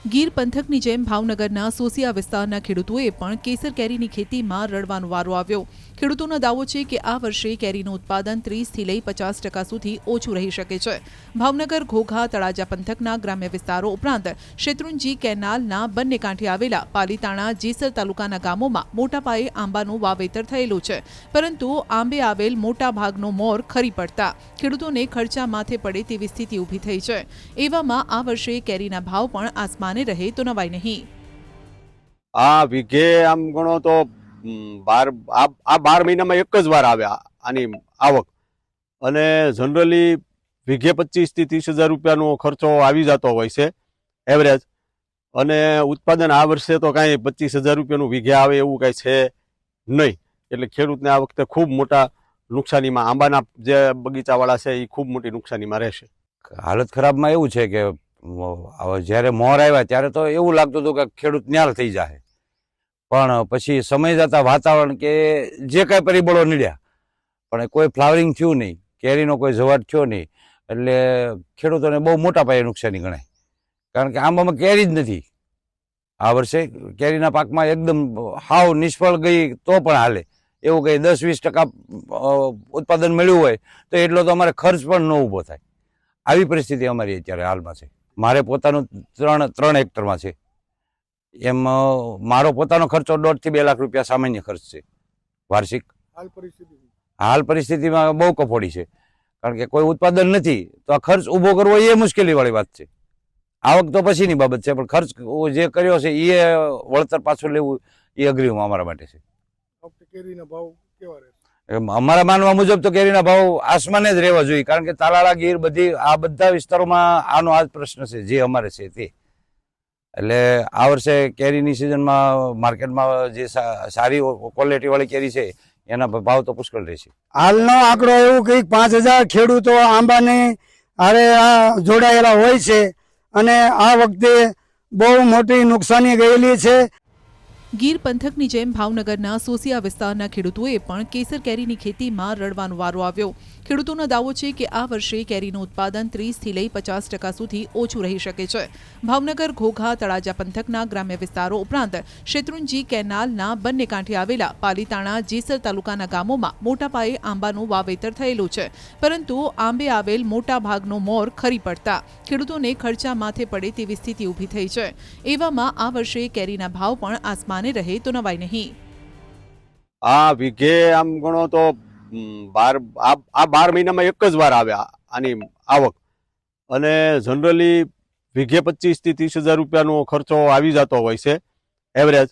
ગીર પંથકની જેમ ભાવનગરના સોસિયા વિસ્તારના ખેડૂતોએ પણ કેસર કેરીની ખેતીમાં રડવાનો વારો આવ્યો। ખેડૂતોનો દાવો છે કે આ વર્ષે કેરીનું ઉત્પાદન 30 થી લઈ 50% સુધી ઓછું રહી શકે છે। ભાવનગર ઘોઘા તળાજા પંથકના ગ્રામ્ય વિસ્તારો ઉપરાંત શેત્રુંજી કેનાલના બંને કાંઠે આવેલા પાલીતાણા જેસર તાલુકાના ગામોમાં મોટા પાયે આંબાનું વાવેતર થયેલું છે, પરંતુ આંબે આવેલ મોટા ભાગનો મોર ખરી પડતા ખેડૂતોને ખર્ચા માથે પડે તેવી સ્થિતિ ઊભી થઈ છે। એવામાં આ વર્ષે કેરીના ભાવ પણ આસમાને रहे तो नवाई नहीं। आ वीघे आम गणो तो 12 महीना में एक ज वार आवे आनी आवक अने जनरली वीघे 25 થી 30,000 રૂપિયાનો ખર્ચો આવી જતો હોય છે એવરેજ। અને ઉત્પાદન આ વર્ષે તો કાંઈ 25,000 રૂપિયાનું વીઘે આવે એવું કાંઈ છે નહીં, એટલે ખેડૂતને આ વખતે ખૂબ મોટા નુકસાનીમાં આંબાના જે બગીચાવાળા છે એ ખૂબ મોટી નુકસાનીમાં રહેશે। હાલત ખરાબમાં એવું છે કે જ્યારે મોર આવ્યા ત્યારે તો એવું લાગતું હતું કે ખેડૂત ન્યાલ થઈ જાય, પણ પછી સમય જતા વાતાવરણ કે જે કાંઈ પરિબળો નીડ્યા પણ કોઈ ફ્લાવરિંગ થયું નહીં, કેરીનો કોઈ જવાટ થયો નહીં, એટલે ખેડૂતોને બહુ મોટા પાયે નુકસાની ગણાય। કારણ કે આંબામાં કેરી જ નથી। આ વર્ષે કેરીના પાકમાં એકદમ હાવ નિષ્ફળ ગઈ તો પણ હાલે એવું કંઈ 10-20% ઉત્પાદન મળ્યું હોય તો એટલો તો અમારે ખર્ચ પણ ન ઊભો થાય। આવી પરિસ્થિતિ અમારી અત્યારે હાલમાં છે। મારે પોતાનું 3 હેક્ટરમાં છે, એમ મારો પોતાનો ખર્ચો 1.5 થી 2 લાખ રૂપિયા સામાન્ય ખર્ચ છે વાર્ષિક। હાલ પરિસ્થિતિમાં બહુ કફોડી છે, કારણ કે કોઈ ઉત્પાદન નથી તો આ ખર્ચ ઊભો કરવો એ મુશ્કેલીવાળી વાત છે। આવક તો પછીની બાબત છે, પણ ખર્ચ જે કર્યો છે એ વળતર પાછું લેવું એ અઘરું અમારા માટે છે। કેરીના ભાવ કેવા રહે? અમારા માનવા મુજબ તો કેરીના ભાવ આસમાને જ રહેવા જોઈએ, કારણ કે તાલાળા ગીર બધી આ બધા વિસ્તારોમાં આનો આ જ પ્રશ્ન છે જે અમારે છે તે। એટલે આ વર્ષે કેરીની સિઝનમાં માર્કેટમાં જે સારી ક્વોલિટી વાળી કેરી છે એના ભાવ તો પુષ્કળ રહેશે। હાલનો આંકડો એવું કંઈક 5,000 ખેડૂતો આંબાની હારે જોડાયેલા હોય છે અને આ વખતે બહુ મોટી નુકસાની ગયેલી છે। ગીર પંથકની જેમ ભાવનગરના સોસિયા વિસ્તારના ખેડૂતોએ પણ કેસર કેરીની ખેતીમાં રડવાનો વારો આવ્યો। ખેડૂતોનો દાવો છે કે આ વર્ષે કેરીનું ઉત્પાદન 30 થી લઈ 50% સુધી ઓછું રહી શકે છે। ભાવનગર ઘોઘા તળાજા પંથકના ગ્રામ્ય વિસ્તારો ઉપરાંત શેત્રુંજી કેનાલના બંને કાંઠે આવેલા પાલીતાણા જેસર તાલુકાના ગામોમાં મોટા પાયે આંબાનું વાવેતર થયેલું છે, પરંતુ આંબે આવેલ મોટા ભાગનો મોર ખરી પડતા ખેડૂતોને ખર્ચા માથે પડે તેવી સ્થિતિ ઊભી થઈ છે। એવામાં આ વર્ષે કેરીના ભાવ પણ આસમાને रहे तो नवाई नहीं। आ वीघे आम गणो तो 12 મહિનામાં એક જ વાર આવે આની આવક અને જનરલી વીઘે 25 થી 30,000 રૂપિયાનો ખર્ચો આવી જતો હોય છે એવરેજ।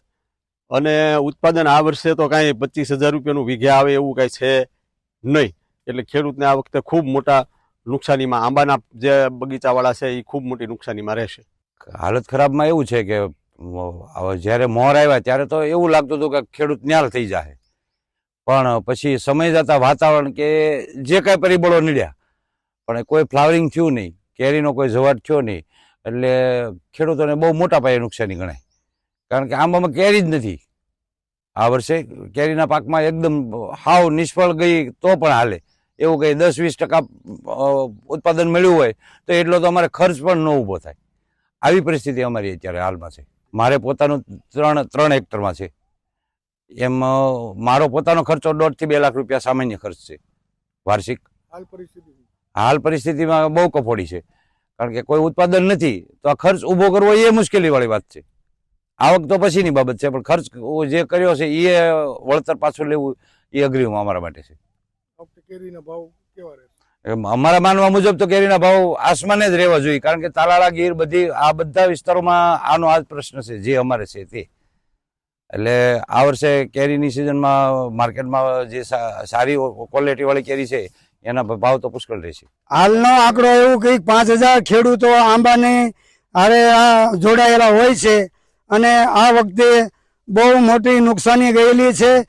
અને ઉત્પાદન આ વર્ષે તો કાંઈ 25,000 રૂપિયાનું વીઘે આવે એવું કાંઈ છે નહીં, એટલે ખેડૂતને આ વખતે ખૂબ મોટા નુકસાનીમાં આંબાના જે બગીચાવાળા છે એ ખૂબ મોટી નુકસાનીમાં રહેશે। હાલત ખરાબમાં એવું છે કે જ્યારે મોર આવ્યા ત્યારે તો એવું લાગતું હતું કે ખેડૂત ન્યાલ થઈ જાય, પણ પછી સમય જતા વાતાવરણ કે જે કાંઈ પરિબળો નીડ્યા પણ કોઈ ફ્લાવરિંગ થયું નહીં, કેરીનો કોઈ જવાટ થયો નહીં, એટલે ખેડૂતોને બહુ મોટા પાયે નુકસાની ગણાય। કારણ કે આંબામાં કેરી જ નથી। આ વર્ષે કેરીના પાકમાં એકદમ હાવ નિષ્ફળ ગઈ તો પણ હાલે એવું કંઈ 10-20% ઉત્પાદન મળ્યું હોય તો એટલો તો અમારે ખર્ચ પણ ન ઊભો થાય। આવી પરિસ્થિતિ અમારી અત્યારે હાલમાં છે। મારે પોતાનું 3 હેક્ટરમાં છે, એમ મારો પોતાનો ખર્ચો 1.5 થી 2 લાખ રૂપિયા સામાન્ય ખર્ચ છે વાર્ષિક। હાલ પરિસ્થિતિમાં બહુ કફોડી છે, કારણ કે કોઈ ઉત્પાદન નથી તો આ ખર્ચ ઊભો કરવો એ મુશ્કેલીવાળી વાત છે। આવક તો પછીની બાબત છે, પણ ખર્ચ જે કર્યો છે એ વળતર પાછું લેવું એ અઘરું અમારા માટે છે। કેરીના ભાવ કેવા રહે? અમારા માનવા મુજબ તો કેરીના ભાવ આસમાને જ રહેવા જોઈએ, કારણ કે તાલાળા ગીર બધી આ બધા વિસ્તારોમાં આનો આ જ પ્રશ્ન છે જે અમારે છે તે। એટલે આ વર્ષે કેરીની સિઝનમાં માર્કેટમાં જે સારી ક્વોલિટી વાળી કેરી છે એના ભાવ તો પુષ્કળ રહેશે। હાલનો આંકડો એવું કંઈક 5,000 ખેડૂતો આંબાની હારે જોડાયેલા હોય છે અને આ વખતે બહુ મોટી નુકસાની ગયેલી છે।